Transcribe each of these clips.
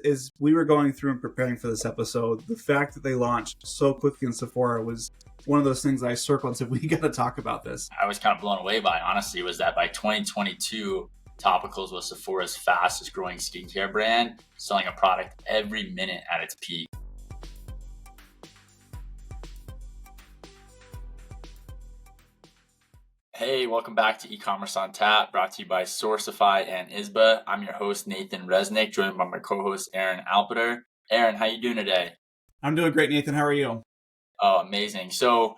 As we were going through and preparing for this episode, the fact that they launched so quickly in Sephora was one of those things that I circled and said, we got to talk about this. I was kind of blown away by, honestly, was that by 2022, Topicals was Sephora's fastest growing skincare brand, selling a product every minute at its peak. Hey, welcome back to Ecommerce on Tap, brought to you by Sourcify and ISBA. I'm your host, Nathan Resnick, joined by my co-host, Aaron Alpeter. Aaron, how you doing today? I'm doing great, Nathan. How are you? Oh, amazing. So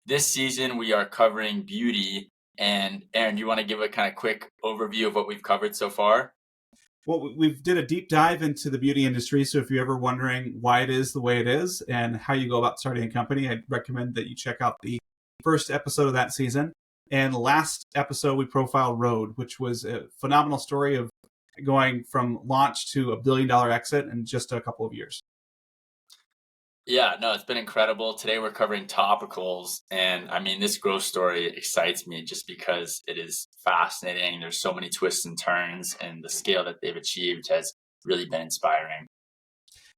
this season, we are covering beauty. And Aaron, do you want to give a kind of quick overview of what we've covered so far? Well, we've did a deep dive into the beauty industry. So if you're ever wondering why it is the way it is and how you go about starting a company, I'd recommend that you check out the first episode of that season. And last episode, we profiled Rhode, which was a phenomenal story of going from launch to $1 billion exit in just a couple of years. Yeah, no, it's been incredible. Today we're covering Topicals. And I mean, this growth story excites me just because it is fascinating. There's so many twists and turns, and the scale that they've achieved has really been inspiring.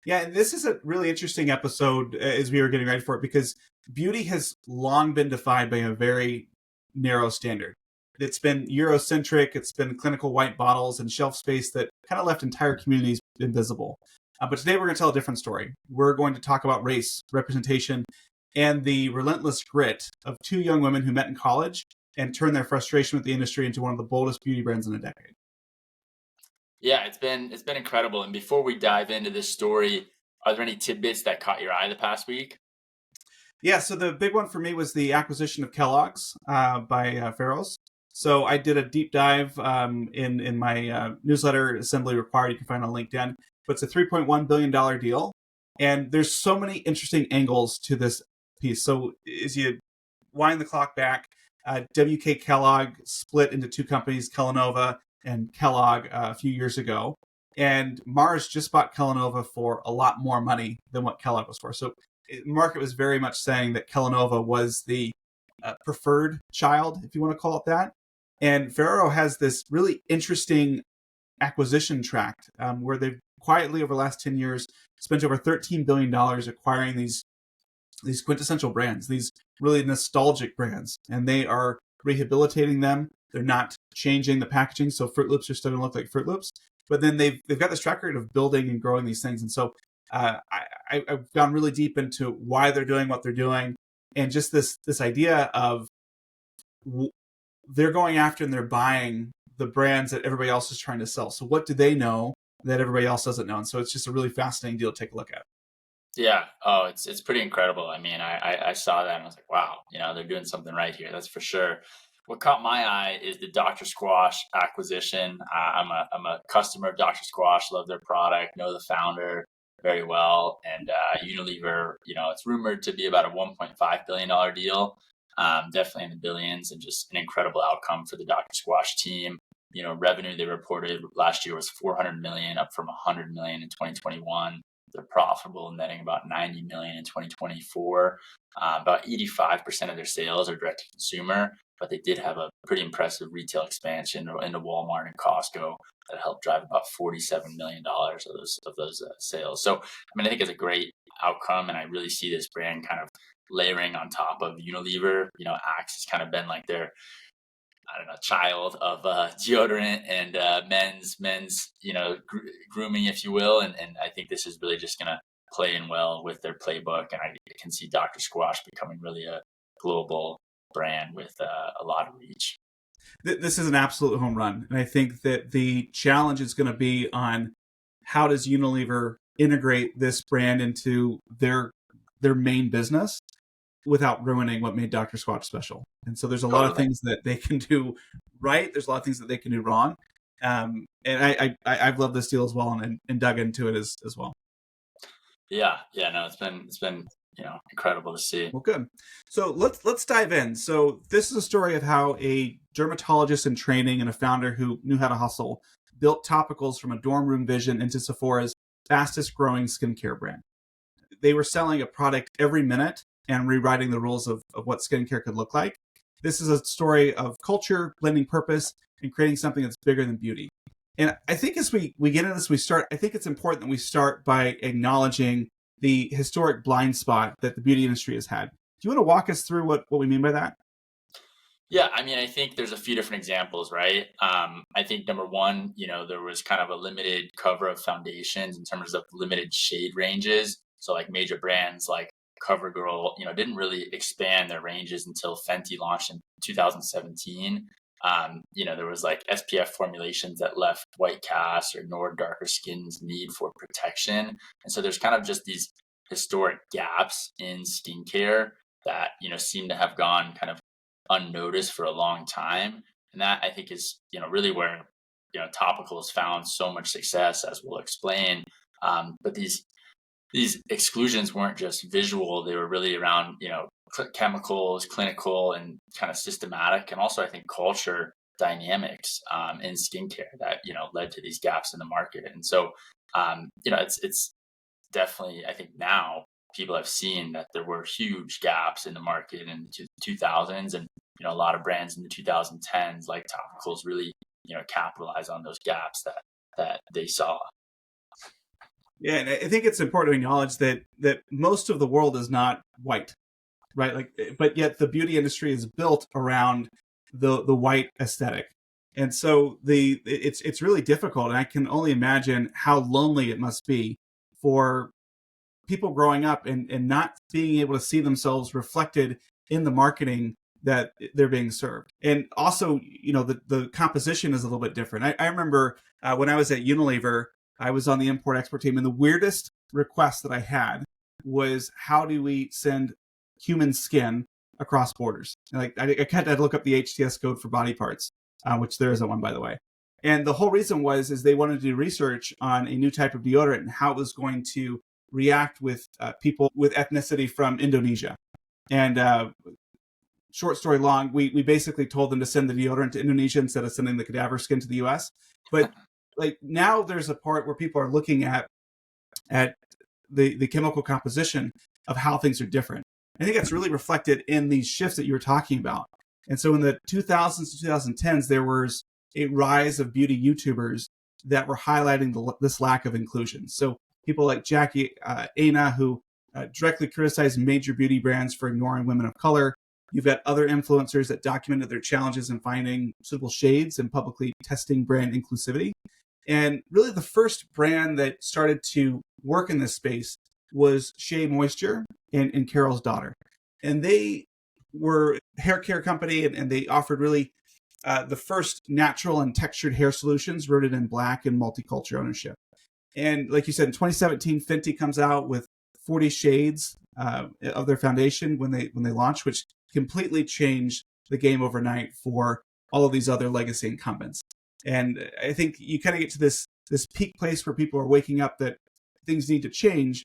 Yeah, and this is a really interesting episode as we were getting ready for it, because beauty has long been defined by a very narrow standard. It's been Eurocentric, it's been clinical white bottles and shelf space that kind of left entire communities invisible. But today we're going to tell a different story. We're going to talk about race, representation, and the relentless grit of two young women who met in college and turned their frustration with the industry into one of the boldest beauty brands in a decade. Yeah, it's been incredible. And before we dive into this story, are there any tidbits that caught your eye the past week? Yeah, so the big one for me was the acquisition of Kellogg's by Farrell's. So I did a deep dive in my newsletter, Assembly Required. You can find on LinkedIn. But it's a $3.1 billion deal. And there's so many interesting angles to this piece. So as you wind the clock back, W.K. Kellogg split into two companies, Kellanova and Kellogg, a few years ago. And Mars just bought Kellanova for a lot more money than what Kellogg was for. So the market was very much saying that Kellanova was the preferred child, if you want to call it that. And Ferrero has this really interesting acquisition track where they've quietly over the last 10 years spent over $13 billion acquiring these quintessential brands, these really nostalgic brands. And they are rehabilitating them. They're not changing the packaging. So Fruit Loops are still going to look like Fruit Loops. But then they've got this track record of building and growing these things. And so I've gone really deep into why they're doing what they're doing, and just this idea of they're going after and they're buying the brands that everybody else is trying to sell. So what do they know that everybody else doesn't know? And so it's just a really fascinating deal to take a look at. Yeah. Oh, it's pretty incredible. I mean, I saw that and I was like, wow, they're doing something right here. That's for sure. What caught my eye is the Dr. Squash acquisition. I'm a customer of Dr. Squash, love their product, know the founder very well. And Unilever, it's rumored to be about a $1.5 billion deal, definitely in the billions, and just an incredible outcome for the Dr. Squash team. Revenue they reported last year was $400 million, up from $100 million in 2021. They're profitable, netting about $90 million in 2024. About 85% of their sales are direct to consumer, but they did have a pretty impressive retail expansion into Walmart and Costco that helped drive about $47 million of those sales. So, I think it's a great outcome, and I really see this brand kind of layering on top of Unilever. Axe has kind of been like their, child of deodorant and men's grooming, if you will. And I think this is really just going to play in well with their playbook. And I can see Dr. Squash becoming really a global brand with a lot of reach. This is an absolute home run. And I think that the challenge is going to be on how does Unilever integrate this brand into their main business without ruining what made Dr. Squash special. And so there's a lot of things that they can do right. There's a lot of things that they can do wrong. And I've loved this deal as well and dug into it as well. Yeah. No, it's been incredible to see. Well, good. So let's dive in. So this is a story of how a dermatologist in training and a founder who knew how to hustle built Topicals from a dorm room vision into Sephora's fastest growing skincare brand. They were selling a product every minute and rewriting the rules of what skincare could look like. This is a story of culture, blending purpose, and creating something that's bigger than beauty. And I think as we get into this, I think it's important that we start by acknowledging the historic blind spot that the beauty industry has had. Do you want to walk us through what we mean by that? Yeah, I mean, I think there's a few different examples, right? I think number one, there was kind of a limited cover of foundations in terms of limited shade ranges. So like major brands like CoverGirl, didn't really expand their ranges until Fenty launched in 2017. There was like SPF formulations that left white cast or ignored darker skin's need for protection. And so there's kind of just these historic gaps in skincare that, seem to have gone kind of unnoticed for a long time. And that I think is, really where, Topical has found so much success, as we'll explain. But these exclusions weren't just visual; they were really around, chemicals, clinical, and kind of systematic, and also I think culture dynamics in skincare that led to these gaps in the market. And so, it's definitely, I think now people have seen that there were huge gaps in the market in the 2000s, and a lot of brands in the 2010s like Topicals really capitalize on those gaps that they saw. Yeah, and I think it's important to acknowledge that most of the world is not white, right? Like, but yet the beauty industry is built around the white aesthetic, and so it's really difficult. And I can only imagine how lonely it must be for people growing up and not being able to see themselves reflected in the marketing that they're being served. And also, the composition is a little bit different. I remember when I was at Unilever, I was on the import-export team, and the weirdest request that I had was, how do we send human skin across borders? And like, I had to look up the HTS code for body parts, which there isn't one, by the way. And the whole reason is they wanted to do research on a new type of deodorant and how it was going to react with people with ethnicity from Indonesia. And short story long, we basically told them to send the deodorant to Indonesia instead of sending the cadaver skin to the US. But like, now there's a part where people are looking at the chemical composition of how things are different. I think that's really reflected in these shifts that you were talking about. And so in the 2000s to 2010s, there was a rise of beauty YouTubers that were highlighting this lack of inclusion. So people like Jackie Aina, who directly criticized major beauty brands for ignoring women of color. You've got other influencers that documented their challenges in finding suitable shades and publicly testing brand inclusivity. And really the first brand that started to work in this space was Shea Moisture and Carol's Daughter. And they were a hair care company, and they offered really the first natural and textured hair solutions rooted in Black and multicultural ownership. And like you said, in 2017, Fenty comes out with 40 shades of their foundation when they launched, which completely changed the game overnight for all of these other legacy incumbents. And I think you kind of get to this peak place where people are waking up that things need to change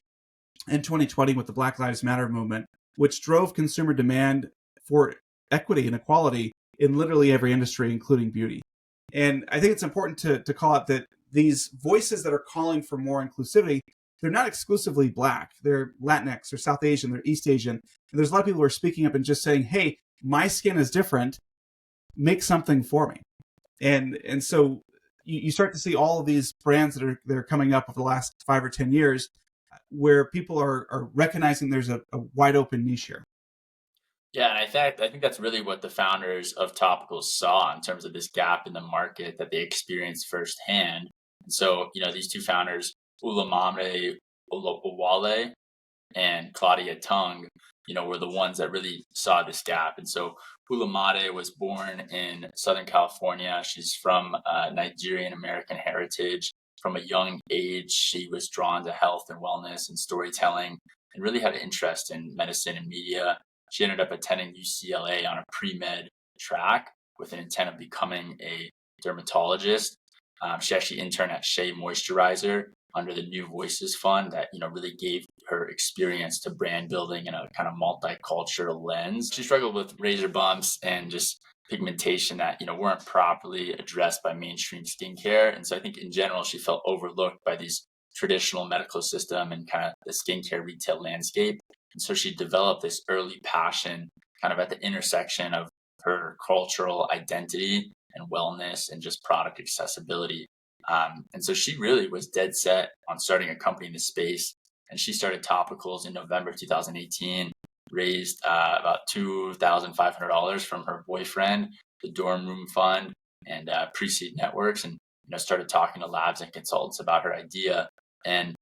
in 2020 with the Black Lives Matter movement, which drove consumer demand for equity and equality in literally every industry, including beauty. And I think it's important to call out that these voices that are calling for more inclusivity, they're not exclusively Black. They're Latinx, they're South Asian, they're East Asian. And there's a lot of people who are speaking up and just saying, hey, my skin is different, make something for me. And so you start to see all of these brands that are coming up over the last 5 or 10 years where people are recognizing there's a wide open niche here. Yeah, and I think that's really what the founders of Topicals saw in terms of this gap in the market that they experienced firsthand. And so, these two founders, Ulamame Owale and Claudia Tung, were the ones that really saw this gap. And so Ulamade was born in Southern California. She's from Nigerian American heritage. From a young age, she was drawn to health and wellness and storytelling, and really had an interest in medicine and media. She ended up attending UCLA on a pre-med track with an intent of becoming a dermatologist. She actually interned at Shea Moisturizer under the New Voices Fund that, really gave her experience to brand building in a kind of multicultural lens. She struggled with razor bumps and just pigmentation that, weren't properly addressed by mainstream skincare. And so I think in general, she felt overlooked by these traditional medical system and kind of the skincare retail landscape. And so she developed this early passion kind of at the intersection of her cultural identity and wellness and just product accessibility. And so she really was dead set on starting a company in the space. And she started Topicals in November 2018, raised about $2,500 from her boyfriend, the dorm room fund, and pre-seed networks, and started talking to labs and consultants about her idea. And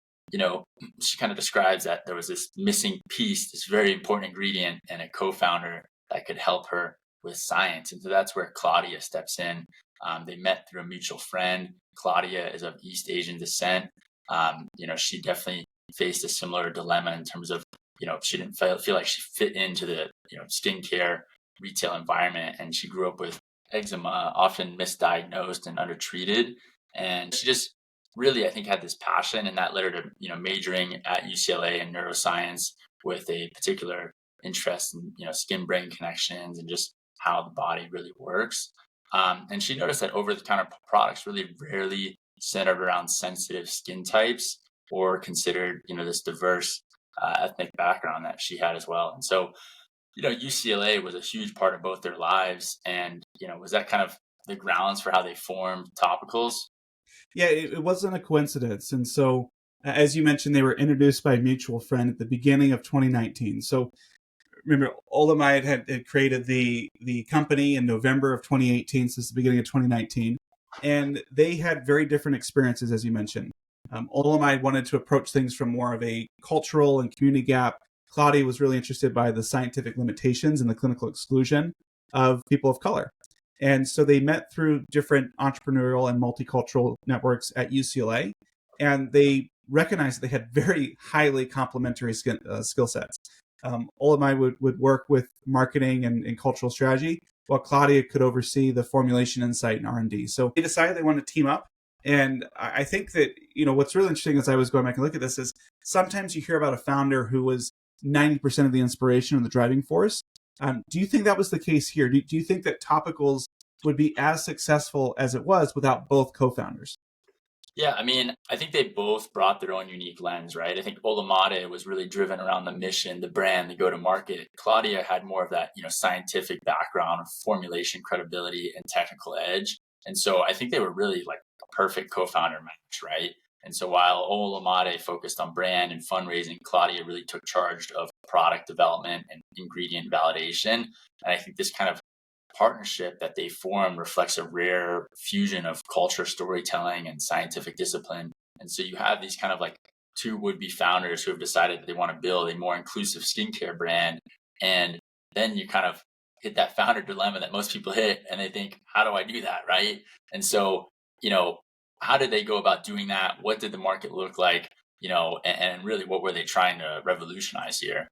she kind of describes that there was this missing piece, this very important ingredient, and a co-founder that could help her with science. And so that's where Claudia steps in. They met through a mutual friend. Claudia is of East Asian descent. She definitely faced a similar dilemma in terms of, she didn't feel like she fit into the, skincare retail environment. And she grew up with eczema, often misdiagnosed and undertreated. And she just really, I think, had this passion, and that led her to, majoring at UCLA in neuroscience with a particular interest in, skin-brain connections and just how the body really works. And she noticed that over-the-counter products really rarely centered around sensitive skin types or considered, this diverse ethnic background that she had as well. And so, UCLA was a huge part of both their lives. And, was that kind of the grounds for how they formed Topicals? Yeah, it wasn't a coincidence. And so, as you mentioned, they were introduced by a mutual friend at the beginning of 2019. So remember, Olamide had created the company in November of 2018, since the beginning of 2019. And they had very different experiences, as you mentioned. Olamide wanted to approach things from more of a cultural and community gap. Claudia was really interested by the scientific limitations and the clinical exclusion of people of color. And so they met through different entrepreneurial and multicultural networks at UCLA, and they recognized that they had very highly complementary skill sets. Olamide would work with marketing and cultural strategy, while Claudia could oversee the formulation, insight, and R&D. So they decided they wanted to team up. And I think that, what's really interesting as I was going back and look at this is sometimes you hear about a founder who was 90% of the inspiration and the driving force. Do you think that was the case here? Do you think that Topicals would be as successful as it was without both co-founders? Yeah, I mean, I think they both brought their own unique lens, right? I think Olamide was really driven around the mission, the brand, the go-to-market. Claudia had more of that, scientific background, formulation, credibility, and technical edge. And so I think they were really like a perfect co-founder match, right? And so while Olamide focused on brand and fundraising, Claudia really took charge of product development and ingredient validation. And I think this kind of partnership that they formed reflects a rare fusion of culture, storytelling, and scientific discipline. And so you have these kind of like two would-be founders who have decided that they want to build a more inclusive skincare brand. And then you kind of hit that founder dilemma that most people hit, and they think, how do I do that, right? And so, how did they go about doing that? What did the market look like? And really, what were they trying to revolutionize here?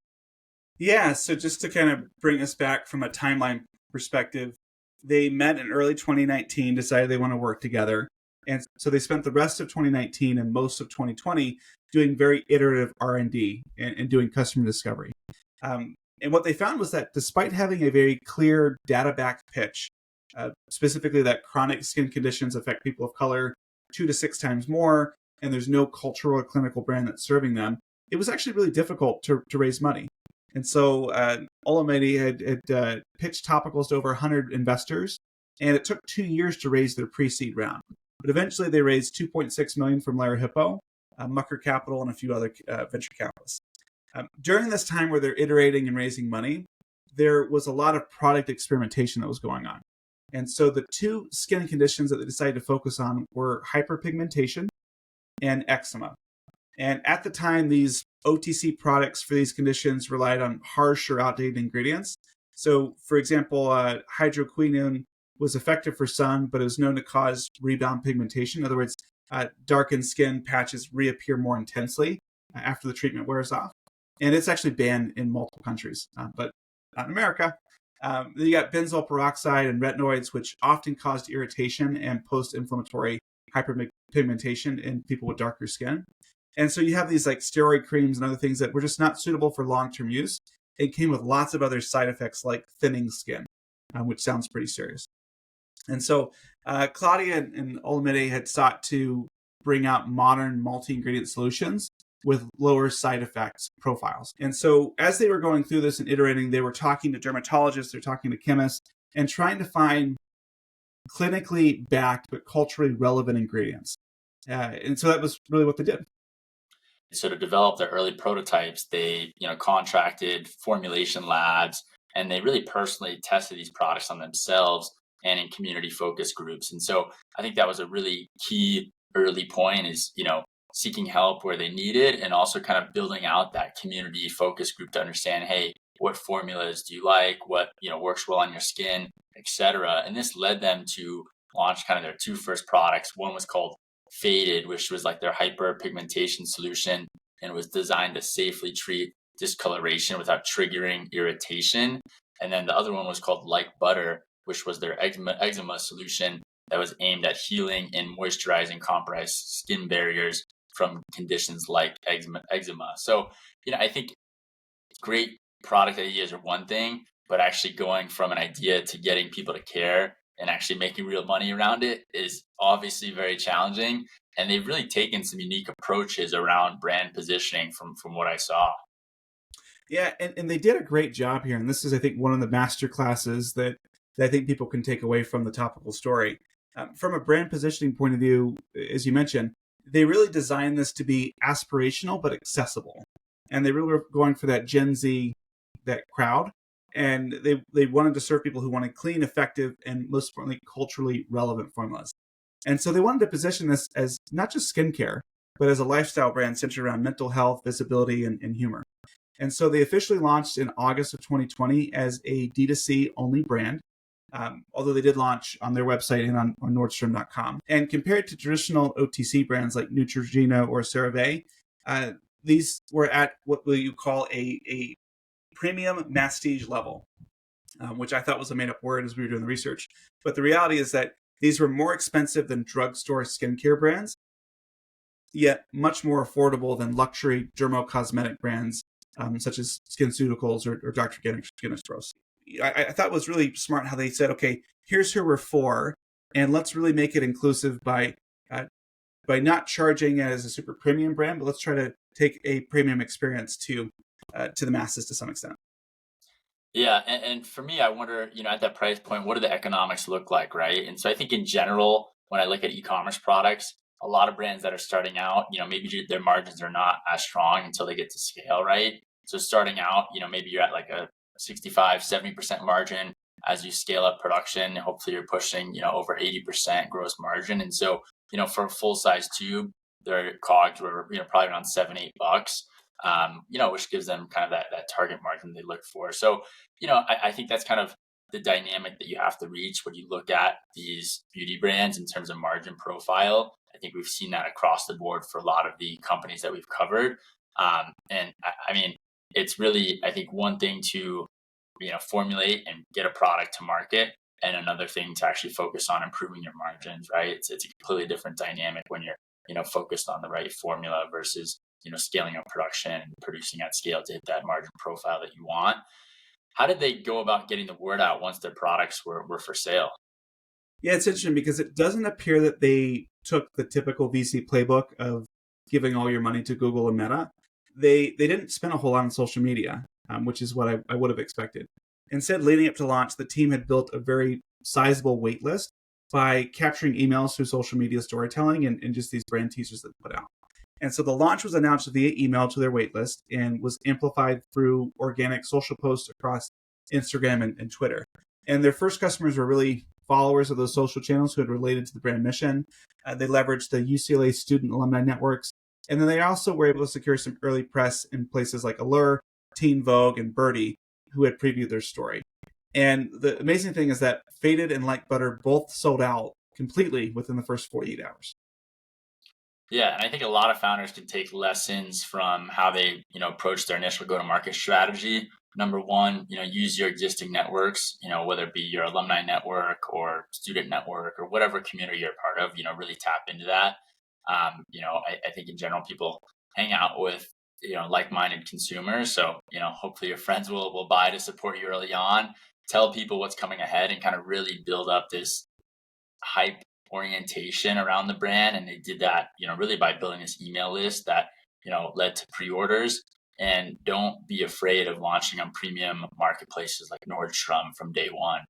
Yeah, so just to kind of bring us back from a timeline perspective, they met in early 2019, decided they want to work together. And so they spent the rest of 2019 and most of 2020 doing very iterative R&D and doing customer discovery. And what they found was that despite having a very clear data-backed pitch, specifically that chronic skin conditions affect people of color 2 to 6 times more, and there's no cultural or clinical brand that's serving them, it was actually really difficult to raise money. And so Olamide had pitched Topicals to over 100 investors, and it took 2 years to raise their pre-seed round. But eventually they raised $2.6 million from Larry Hippo, Mucker Capital, and a few other venture capitalists. During this time where they're iterating and raising money, there was a lot of product experimentation that was going on. And so the two skin conditions that they decided to focus on were hyperpigmentation and eczema. And at the time, these OTC products for these conditions relied on harsh or outdated ingredients. So, for example, hydroquinone was effective for sun, but it was known to cause rebound pigmentation. In other words, darkened skin patches reappear more intensely after the treatment wears off. And it's actually banned in multiple countries, but not in America. Then you got benzoyl peroxide and retinoids, which often caused irritation and post-inflammatory hyperpigmentation in people with darker skin. And so you have these like steroid creams and other things that were just not suitable for long-term use. It came with lots of other side effects like thinning skin, which sounds pretty serious. And so Claudia and Olamide had sought to bring out modern multi-ingredient solutions with lower side effects profiles. And so as they were going through this and iterating, they were talking to dermatologists, they're talking to chemists, and trying to find clinically backed but culturally relevant ingredients. And so that was really what they did. So to develop their early prototypes, they contracted formulation labs, and they really personally tested these products on themselves and in community focus groups. And so I think that was a really key early point, is seeking help where they need it, and also kind of building out that community focus group to understand, hey, what formulas do you like, what works well on your skin, etc. And this led them to launch kind of their two first products. One was called Faded, which was like their hyperpigmentation solution, and was designed to safely treat discoloration without triggering irritation. And then the other one was called Like Butter, which was their eczema solution that was aimed at healing and moisturizing compromised skin barriers from conditions like eczema. So, I think great product ideas are one thing, but actually going from an idea to getting people to care and actually making real money around it is obviously very challenging. And they've really taken some unique approaches around brand positioning from what I saw. Yeah, and they did a great job here. And this is, I think, one of the master classes that I think people can take away from the Topical story. From a brand positioning point of view, as you mentioned, they really designed this to be aspirational but accessible. And they really were going for that Gen Z, that crowd. And they wanted to serve people who wanted clean, effective, and most importantly, culturally relevant formulas. And so they wanted to position this as not just skincare, but as a lifestyle brand centered around mental health, visibility, and humor. And so they officially launched in August of 2020 as a D2C only brand, although they did launch on their website and on Nordstrom.com. And compared to traditional OTC brands like Neutrogena or CeraVe, these were at what you call a premium masstige level, which I thought was a made up word as we were doing the research. But the reality is that these were more expensive than drugstore skincare brands, yet much more affordable than luxury dermocosmetic brands such as SkinCeuticals or Dr. Guinness. I thought it was really smart how they said, okay, here's who we're for, and let's really make it inclusive by not charging it as a super premium brand, but let's try to take a premium experience to the masses to some extent. Yeah, and for me, I wonder, at that price point, what do the economics look like, right? And so I think in general, when I look at e-commerce products, a lot of brands that are starting out, maybe their margins are not as strong until they get to scale, right? So starting out, maybe you're at like a 65, 70% margin. As you scale up production, hopefully you're pushing, over 80% gross margin. And so, for a full size tube, their COGS were, probably around $7, $8. Which gives them kind of that target margin they look for. So, I think that's kind of the dynamic that you have to reach when you look at these beauty brands in terms of margin profile. I think we've seen that across the board for a lot of the companies that we've covered. And I mean, it's really, I think, one thing to, formulate and get a product to market, and another thing to actually focus on improving your margins, right? It's a completely different dynamic when you're, focused on the right formula versus, scaling up production and producing at scale to hit that margin profile that you want. How did they go about getting the word out once their products were for sale? Yeah, it's interesting because it doesn't appear that they took the typical VC playbook of giving all your money to Google and Meta. They didn't spend a whole lot on social media, which is what I would have expected. Instead, leading up to launch, the team had built a very sizable wait list by capturing emails through social media storytelling and just these brand teasers that they put out. And so the launch was announced via email to their waitlist and was amplified through organic social posts across Instagram and Twitter. And their first customers were really followers of those social channels who had related to the brand mission. They leveraged the UCLA student alumni networks. And then they also were able to secure some early press in places like Allure, Teen Vogue, and Birdie, who had previewed their story. And the amazing thing is that Faded and Like Butter both sold out completely within the first 48 hours. Yeah, and I think a lot of founders can take lessons from how they, approach their initial go-to-market strategy. Number one, use your existing networks, whether it be your alumni network or student network or whatever community you're part of, really tap into that. I think in general, people hang out with, like-minded consumers. So, hopefully your friends will buy to support you early on. Tell people what's coming ahead and kind of really build up this hype orientation around the brand. And they did that, really by building this email list that, led to pre-orders. And don't be afraid of launching on premium marketplaces like Nordstrom from day one,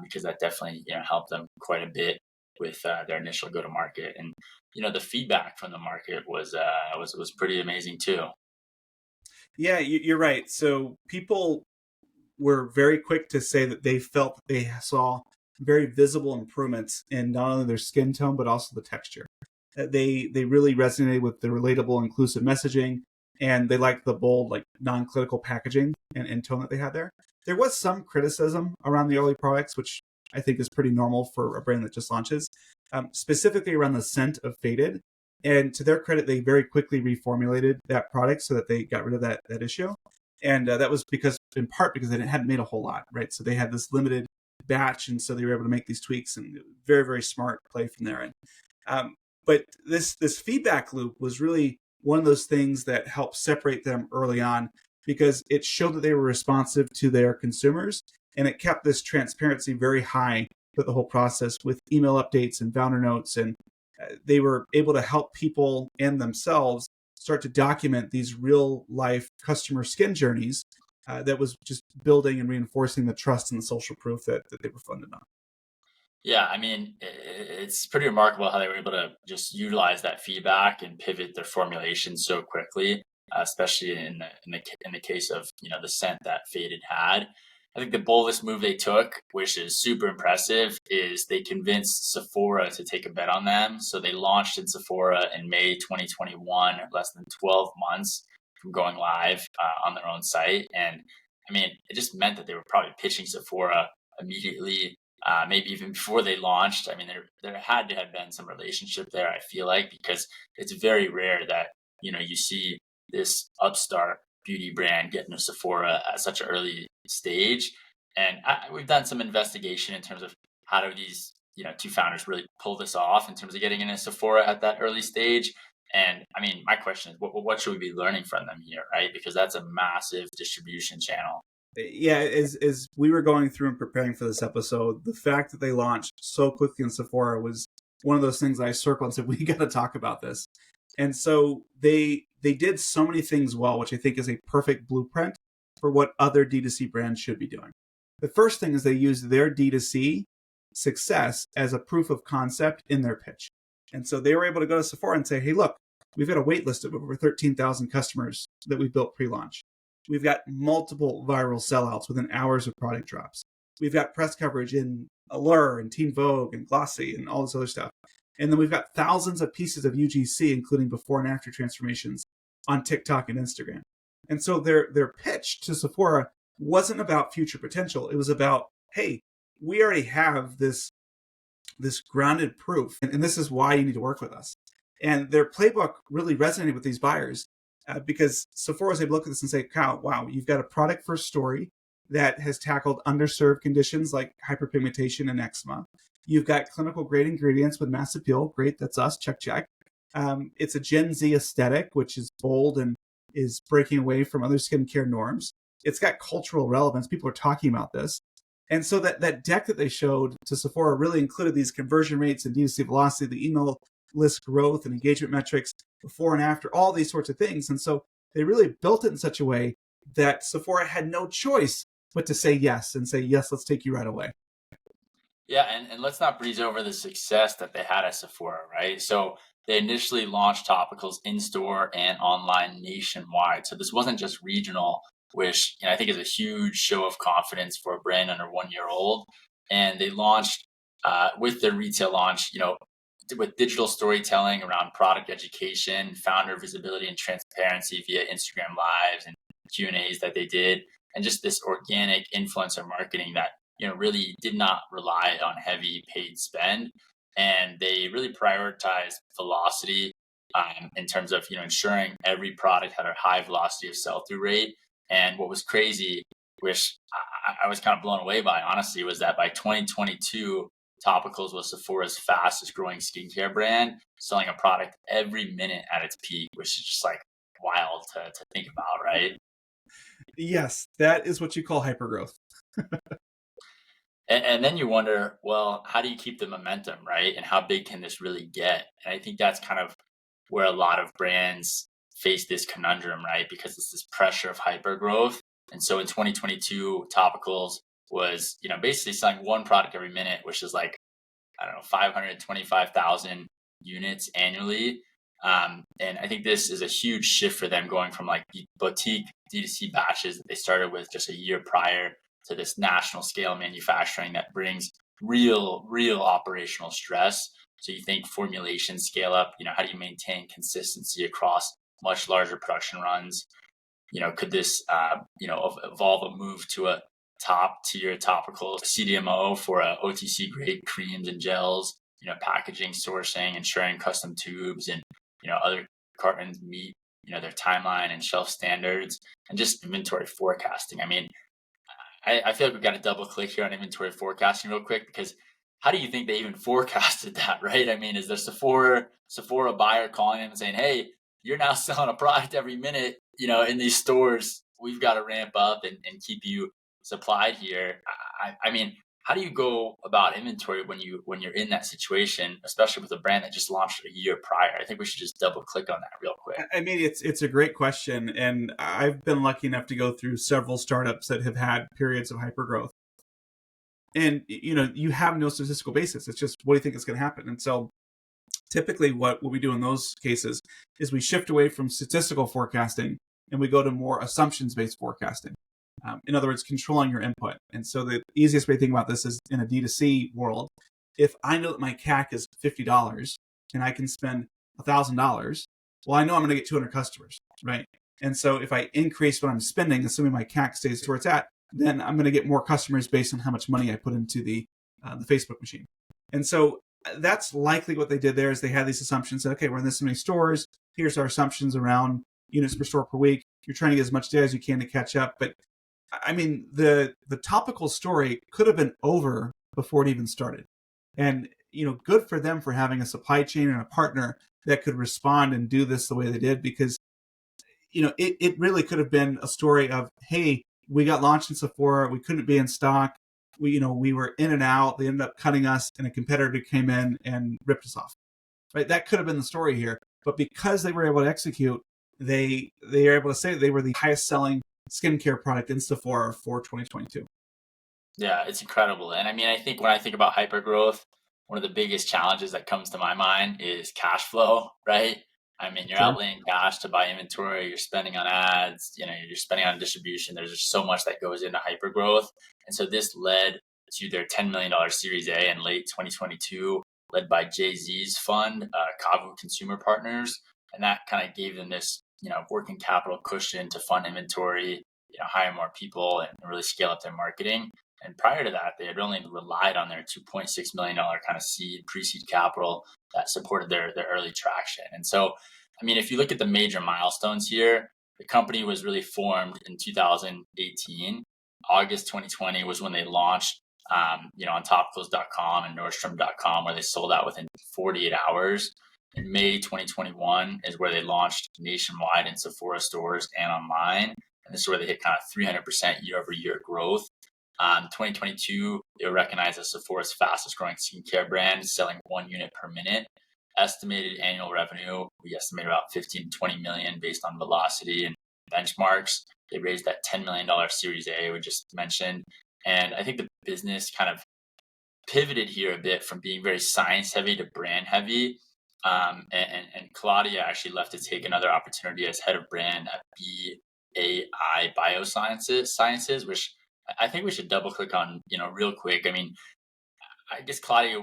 because that definitely, helped them quite a bit with their initial go-to-market. And the feedback from the market was pretty amazing too. Yeah, you're right. So people were very quick to say that they felt that they saw very visible improvements in not only their skin tone but also the texture. They really resonated with the relatable, inclusive messaging, and they liked the bold, like non-clinical packaging and tone that they had there. There was some criticism around the early products, which I think is pretty normal for a brand that just launches, specifically around the scent of Faded. And to their credit, they very quickly reformulated that product so that they got rid of that issue. And that was because, in part, because they hadn't made a whole lot, right? So they had this limited batch, and so they were able to make these tweaks, and very, very smart play from there. And but this feedback loop was really one of those things that helped separate them early on, because it showed that they were responsive to their consumers, and it kept this transparency very high through the whole process with email updates and founder notes. And they were able to help people and themselves start to document these real life customer skin journeys that was just building and reinforcing the trust and the social proof that they were funded on. Yeah, I mean, it's pretty remarkable how they were able to just utilize that feedback and pivot their formulation so quickly, especially in the case of the scent that Faded had. I think the boldest move they took, which is super impressive, is they convinced Sephora to take a bet on them. So they launched in Sephora in May 2021, less than 12 months from going live on their own site. And I mean, it just meant that they were probably pitching Sephora immediately, maybe even before they launched. I mean, there had to have been some relationship there, I feel like, because it's very rare that you see this upstart beauty brand get into Sephora at such an early stage. And we've done some investigation in terms of how do these two founders really pull this off in terms of getting into Sephora at that early stage. And I mean, my question is, what should we be learning from them here, right? Because that's a massive distribution channel. Yeah, as we were going through and preparing for this episode, the fact that they launched so quickly in Sephora was one of those things I circled and said, we got to talk about this. And so they did so many things well, which I think is a perfect blueprint for what other D2C brands should be doing. The first thing is they used their D2C success as a proof of concept in their pitch. And so they were able to go to Sephora and say, hey, look, we've got a wait list of over 13,000 customers that we built pre-launch. We've got multiple viral sellouts within hours of product drops. We've got press coverage in Allure and Teen Vogue and Glossy and all this other stuff. And then we've got thousands of pieces of UGC, including before and after transformations on TikTok and Instagram. And so their pitch to Sephora wasn't about future potential. It was about, hey, we already have this grounded proof, and this is why you need to work with us. And their playbook really resonated with these buyers because Sephora was able to look at this and say, wow, you've got a product first story that has tackled underserved conditions like hyperpigmentation and eczema. You've got clinical grade ingredients with mass appeal. Great, that's us, check. It's a Gen Z aesthetic, which is bold and is breaking away from other skincare norms. It's got cultural relevance. People are talking about this. And so that deck that they showed to Sephora really included these conversion rates and D2C velocity, the email list growth and engagement metrics before and after, all these sorts of things. And so they really built it in such a way that Sephora had no choice but to say yes and say, yes, let's take you right away. Yeah, and let's not breeze over the success that they had at Sephora, right? So they initially launched Topicals in store and online nationwide. So this wasn't just regional, which I think is a huge show of confidence for a brand under 1 year old. And they launched with their retail launch, with digital storytelling around product education, founder visibility and transparency via Instagram lives and Q&As that they did, and just this organic influencer marketing that really did not rely on heavy paid spend. And they really prioritized velocity in terms of ensuring every product had a high velocity of sell-through rate. And what was crazy, which I was kind of blown away by, honestly, was that by 2022, Topicals was Sephora's fastest growing skincare brand, selling a product every minute at its peak, which is just like wild to think about, right? Yes, that is what you call hypergrowth. And then you wonder, well, how do you keep the momentum, right? And how big can this really get? And I think that's kind of where a lot of brands face this conundrum, right? Because it's this pressure of hypergrowth. And so in 2022, Topicals was, basically selling one product every minute, which is like, I don't know, 525,000 units annually. And I think this is a huge shift for them, going from like the boutique D2C batches that they started with just a year prior to this national scale manufacturing that brings real operational stress. So you think formulation scale up, how do you maintain consistency across much larger production runs? Could this, evolve a move to a top tier topical CDMO for OTC grade creams and gels, packaging, sourcing, ensuring custom tubes and, other cartons meet, their timeline and shelf standards, and just inventory forecasting. I mean, I feel like we've got to double click here on inventory forecasting real quick, because how do you think they even forecasted that, right? I mean, is the Sephora buyer calling them and saying, hey, you're now selling a product every minute, in these stores. We've got to ramp up and keep you supplied here. I mean, how do you go about inventory when you're in that situation, especially with a brand that just launched a year prior? I think we should just double click on that real quick. I mean, it's a great question, and I've been lucky enough to go through several startups that have had periods of hypergrowth. And you have no statistical basis. It's just, what do you think is going to happen? And so typically what we do in those cases is we shift away from statistical forecasting and we go to more assumptions-based forecasting. In other words, controlling your input. And so the easiest way to think about this is in a D2C world. If I know that my CAC is $50 and I can spend $1,000, well, I know I'm going to get 200 customers, right? And so if I increase what I'm spending, assuming my CAC stays where it's at, then I'm going to get more customers based on how much money I put into the Facebook machine. And so that's likely what they did there, is they had these assumptions that, okay, we're in this many stores. Here's our assumptions around units per store per week. You're trying to get as much data as you can to catch up. But I mean, the Topical story could have been over before it even started. And, good for them for having a supply chain and a partner that could respond and do this the way they did, because, it really could have been a story of, hey, we got launched in Sephora. We couldn't be in stock. We were in and out. They ended up cutting us, and a competitor came in and ripped us off. Right? That could have been the story here. But because they were able to execute, they are able to say they were the highest selling skincare product in Sephora for 2022. Yeah, it's incredible. And I mean, I think when I think about hypergrowth, one of the biggest challenges that comes to my mind is cash flow, right? I mean, you're Sure. outlaying cash to buy inventory, you're spending on ads, you're spending on distribution. There's just so much that goes into hypergrowth. And so this led to their $10 million Series A in late 2022, led by Jay-Z's fund, coveted Consumer Partners. And that kind of gave them this, working capital cushion to fund inventory, hire more people and really scale up their marketing. And prior to that, they had only relied on their $2.6 million kind of pre-seed capital that supported their early traction. And so, I mean, if you look at the major milestones here, the company was really formed in 2018. August 2020 was when they launched, on Topicals.com and Nordstrom.com, where they sold out within 48 hours. In May 2021 is where they launched nationwide in Sephora stores and online. And this is where they hit kind of 300% year-over-year growth. 2022, they were recognized as Sephora's fastest growing skincare brand, selling 1 unit per minute. Estimated annual revenue, we estimate about 15 to 20 million based on velocity and benchmarks. They raised that $10 million Series A we just mentioned. And I think the business kind of pivoted here a bit from being very science heavy to brand heavy. And Claudia actually left to take another opportunity as head of brand at BAI Biosciences, which I think we should double click on, real quick. I mean, I guess Claudia,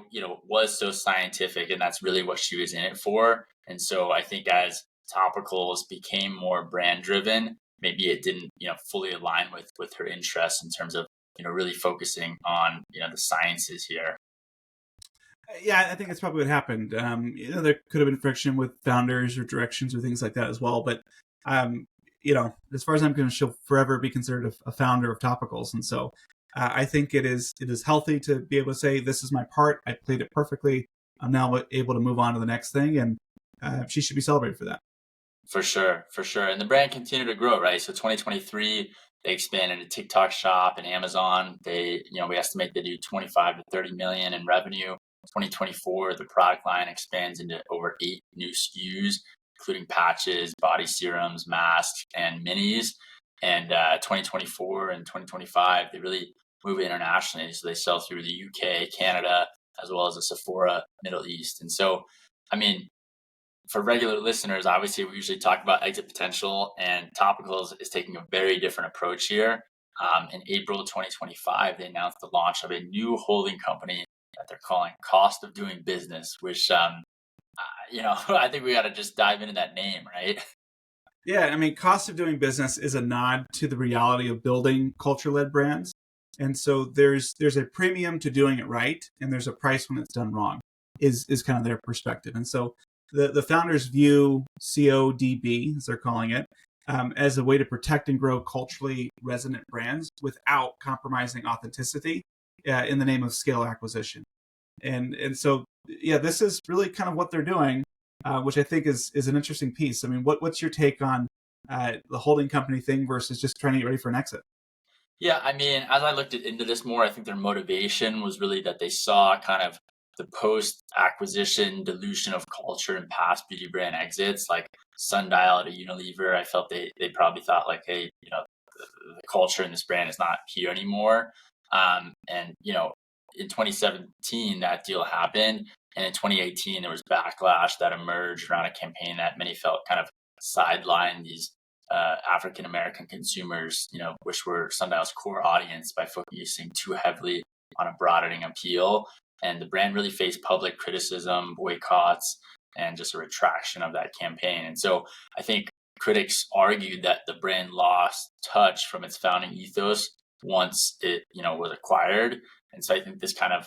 was so scientific, and that's really what she was in it for. And so I think as Topicals became more brand driven, maybe it didn't, fully align with her interests in terms of, really focusing on, the sciences here. Yeah, I think that's probably what happened. There could have been friction with founders or directions or things like that as well. But as far as I'm concerned, she'll forever be considered a founder of Topicals. And so I think it is healthy to be able to say, this is my part. I played it perfectly. I'm now able to move on to the next thing. And she should be celebrated for that. For sure. And the brand continued to grow, right? So 2023, they expanded to TikTok Shop and Amazon. They, we estimate they do 25 to 30 million in revenue. 2024, the product line expands into over 8 new SKUs, including patches, body serums, masks, and minis. And 2024 and 2025, they really move internationally. So they sell through the UK, Canada, as well as the Sephora Middle East. And so, I mean, for regular listeners, obviously we usually talk about exit potential, and Topicals is taking a very different approach here. In April 2025, they announced the launch of a new holding company that they're calling Cost of Doing Business, which, I think we got to just dive into that name, right? Yeah, I mean, cost of doing business is a nod to the reality of building culture-led brands. And so there's a premium to doing it right, and there's a price when it's done wrong, is kind of their perspective. And so the founders view CODB, as they're calling it, as a way to protect and grow culturally resonant brands without compromising authenticity in the name of scale acquisition. And so, yeah, this is really kind of what they're doing, which I think is an interesting piece. I mean, what's your take on the holding company thing versus just trying to get ready for an exit? Yeah, I mean, as I looked into this more, I think their motivation was really that they saw kind of the post acquisition dilution of culture and past beauty brand exits, like Sundial to Unilever. I felt they probably thought like, hey, the culture in this brand is not here anymore. And in 2017 that deal happened, and in 2018 there was backlash that emerged around a campaign that many felt kind of sidelined these African American consumers, which were Sundial's core audience, by focusing too heavily on a broadening appeal. And the brand really faced public criticism, boycotts, and just a retraction of that campaign. And so I think critics argued that the brand lost touch from its founding ethos once it, was acquired. And so I think this kind of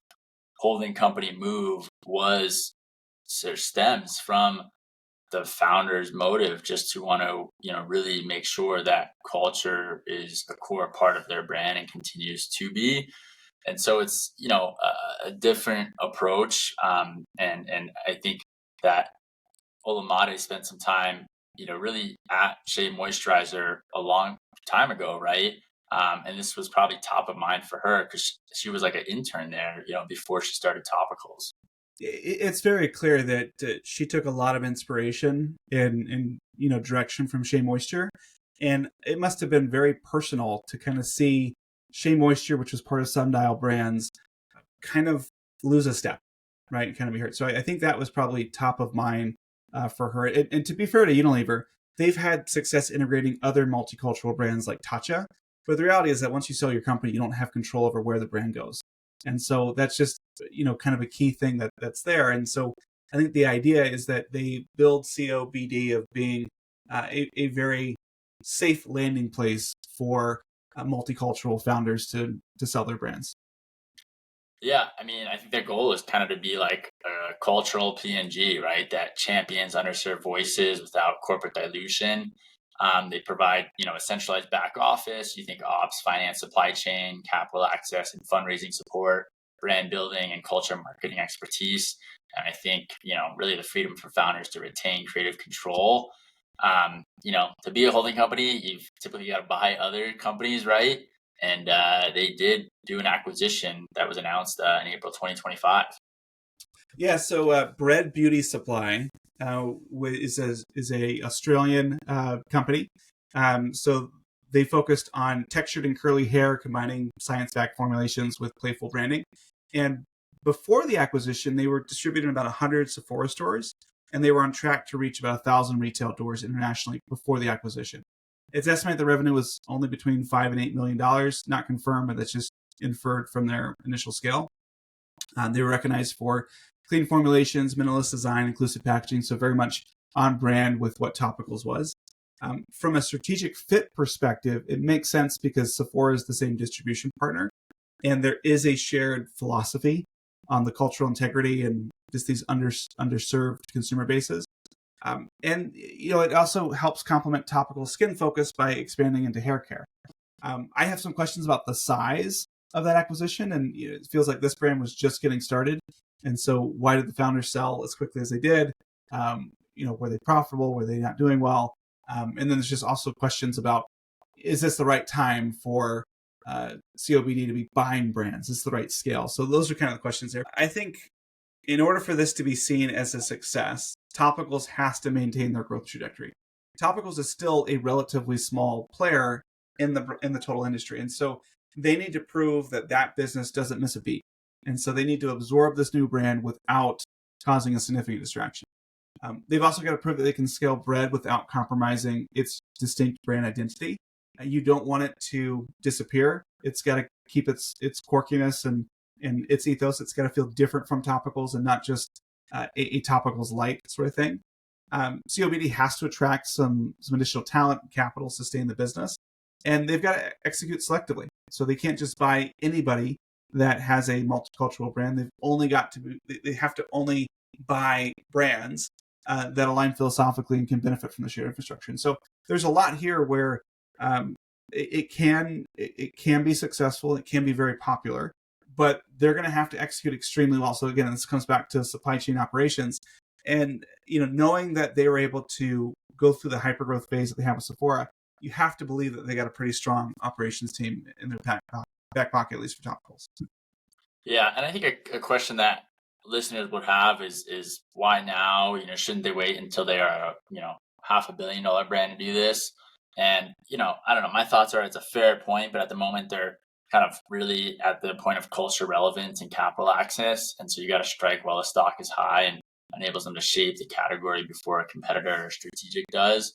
holding company move stems from the founder's motive, just to want to, really make sure that culture is a core part of their brand and continues to be. And so it's, a different approach. And I think that Olamide spent some time, really at Shea Moisturizer a long time ago, right? And this was probably top of mind for her because she was like an intern there, before she started Topicals. It's very clear that she took a lot of inspiration and direction from Shea Moisture, and it must have been very personal to kind of see Shea Moisture, which was part of Sundial Brands, kind of lose a step, right? Kind of be hurt. So I think that was probably top of mind for her. And to be fair to Unilever, they've had success integrating other multicultural brands like Tatcha. But the reality is that once you sell your company, you don't have control over where the brand goes. And so that's just, kind of a key thing that's there. And so I think the idea is that they build COBD of being a very safe landing place for multicultural founders to sell their brands. Yeah, I mean, I think their goal is kind of to be like a cultural PNG, right? That champions underserved voices without corporate dilution. They provide, a centralized back office. You think ops, finance, supply chain, capital access, and fundraising support, brand building, and culture marketing expertise. And I think, really the freedom for founders to retain creative control. To be a holding company, you've typically got to buy other companies, right? And they did do an acquisition that was announced in April 2025. Yeah, so Bread Beauty Supply is a Australian company. So they focused on textured and curly hair, combining science-backed formulations with playful branding. And before the acquisition, they were distributed in about 100 Sephora stores, and they were on track to reach about 1,000 retail doors internationally before the acquisition. It's estimated the revenue was only between $5 and $8 million, not confirmed, but that's just inferred from their initial scale. They were recognized for clean formulations, minimalist design, inclusive packaging, so very much on brand with what Topicals was. From a strategic fit perspective, it makes sense because Sephora is the same distribution partner, and there is a shared philosophy on the cultural integrity and just these underserved consumer bases. And it also helps complement Topical skin focus by expanding into hair care. I have some questions about the size of that acquisition, and it feels like this brand was just getting started. And so, why did the founders sell as quickly as they did? Were they profitable? Were they not doing well? And then there's just also questions about: is this the right time for COBD to be buying brands? Is this the right scale? So those are kind of the questions there. I think in order for this to be seen as a success, Topicals has to maintain their growth trajectory. Topicals is still a relatively small player in the total industry, and so they need to prove that business doesn't miss a beat. And so they need to absorb this new brand without causing a significant distraction. They've also got to prove that they can scale bread without compromising its distinct brand identity. You don't want it to disappear. It's got to keep its quirkiness and its ethos. It's got to feel different from Topicals and not just a Topicals-like sort of thing. COBD has to attract some additional talent and capital to sustain the business. And they've got to execute selectively. So they can't just buy anybody that has a multicultural brand. They have to only buy brands that align philosophically and can benefit from the shared infrastructure. And so there's a lot here where it can be successful. It can be very popular, but they're going to have to execute extremely well. So again, this comes back to supply chain operations, and knowing that they were able to go through the hypergrowth phase that they have with Sephora, you have to believe that they got a pretty strong operations team in their back pocket, at least for Topicals. Yeah, and I think a question that listeners would have is why now? Shouldn't they wait until they are $500 million brand to do this? And I don't know. My thoughts are it's a fair point, but at the moment they're kind of really at the point of culture relevance and capital access, and so you got to strike while the stock is high and enables them to shape the category before a competitor or strategic does.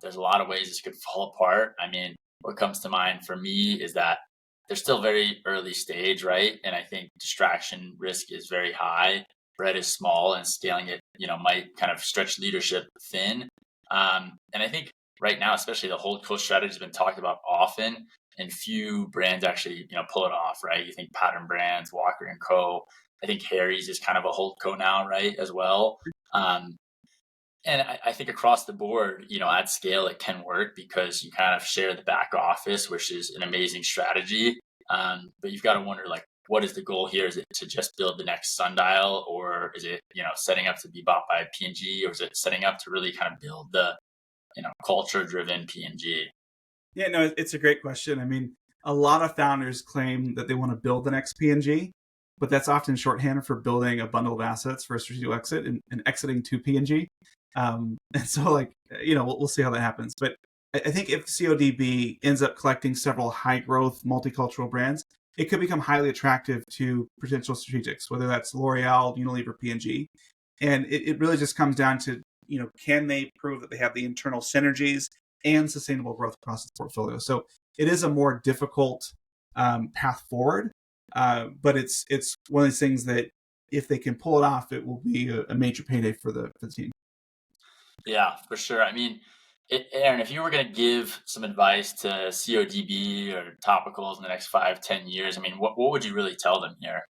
There's a lot of ways this could fall apart. I mean, what comes to mind for me is that they're still very early stage, right? And I think distraction risk is very high. Bread is small, and scaling it, might kind of stretch leadership thin. And I think right now, especially the holdco strategy has been talked about often, and few brands actually, pull it off, right? You think Pattern Brands, Walker & Co. I think Harry's is kind of a holdco now, right, as well. And I think across the board, at scale, it can work because you kind of share the back office, which is an amazing strategy. But you've got to wonder, what is the goal here? Is it to just build the next Sundial, or is it, setting up to be bought by P&G, or is it setting up to really kind of build the, culture-driven P&G? Yeah, no, it's a great question. I mean, a lot of founders claim that they want to build the next P&G, but that's often shorthand for building a bundle of assets for a strategic exit and exiting to P&G. And so we'll see how that happens. But I think if CODB ends up collecting several high growth multicultural brands, it could become highly attractive to potential strategics, whether that's L'Oreal, Unilever, P&G. And it really just comes down to, can they prove that they have the internal synergies and sustainable growth across the portfolio? So it is a more difficult path forward, but it's one of these things that if they can pull it off, it will be a major payday for the team. Yeah, for sure. I mean, Aaron, if you were going to give some advice to CODB or Topicals in the next 5-10 years, I mean, what would you really tell them here?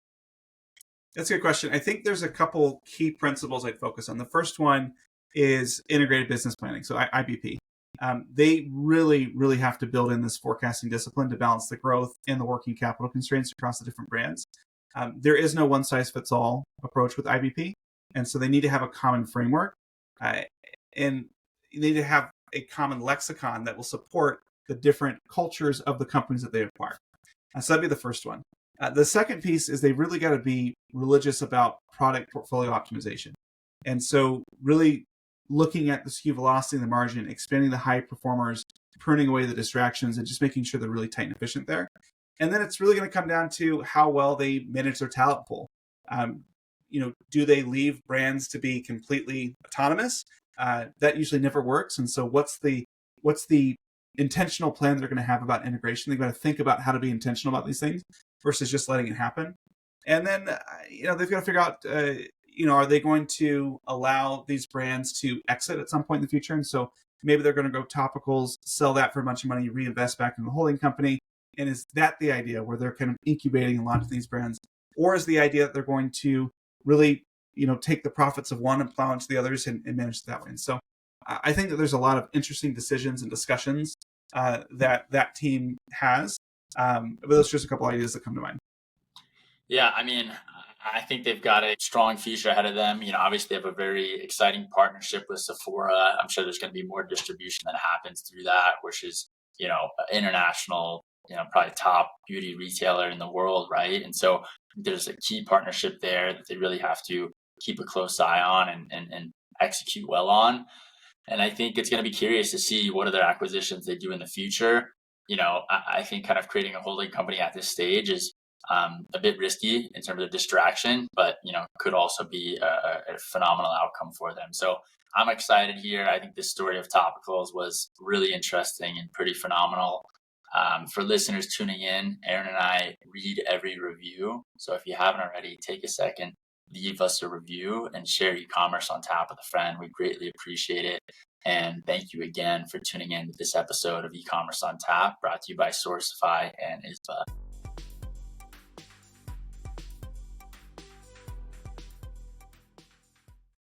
That's a good question. I think there's a couple key principles I'd focus on. The first one is integrated business planning, so IBP. They really, really have to build in this forecasting discipline to balance the growth and the working capital constraints across the different brands. There is no one-size-fits-all approach with IBP, and so they need to have a common framework. And you need to have a common lexicon that will support the different cultures of the companies that they acquire. So that'd be the first one. The second piece is they really got to be religious about product portfolio optimization. And so really looking at the SKU velocity and the margin, expanding the high performers, pruning away the distractions, and just making sure they're really tight and efficient there. And then it's really going to come down to how well they manage their talent pool. Do they leave brands to be completely autonomous? That usually never works. And so what's the intentional plan they're going to have about integration? They've got to think about how to be intentional about these things versus just letting it happen. And then, they've got to figure out, are they going to allow these brands to exit at some point in the future? And so maybe they're going to go Topicals, sell that for a bunch of money, reinvest back in the holding company. And is that the idea where they're kind of incubating and launching these brands? Or is the idea that they're going to really take the profits of one and plow into the others and manage it that way? And so I think that there's a lot of interesting decisions and discussions that team has. But those are just a couple ideas that come to mind. Yeah, I mean, I think they've got a strong future ahead of them. Obviously they have a very exciting partnership with Sephora. I'm sure there's going to be more distribution that happens through that, which is, international, probably top beauty retailer in the world, right? And so there's a key partnership there that they really have to keep a close eye on and execute well on. And I think it's going to be curious to see what other acquisitions they do in the future. I think kind of creating a holding company at this stage is A bit risky in terms of distraction, but could also be a phenomenal outcome for them. So I'm excited here. I think this story of Topicals was really interesting and pretty phenomenal. For listeners tuning in, Aaron and I read every review. So if you haven't already, take a second, leave us a review, and share e-commerce on tap with a friend. We greatly appreciate it. And thank you again for tuning in to this episode of E-commerce on Tap, brought to you by Sourcify and Isba.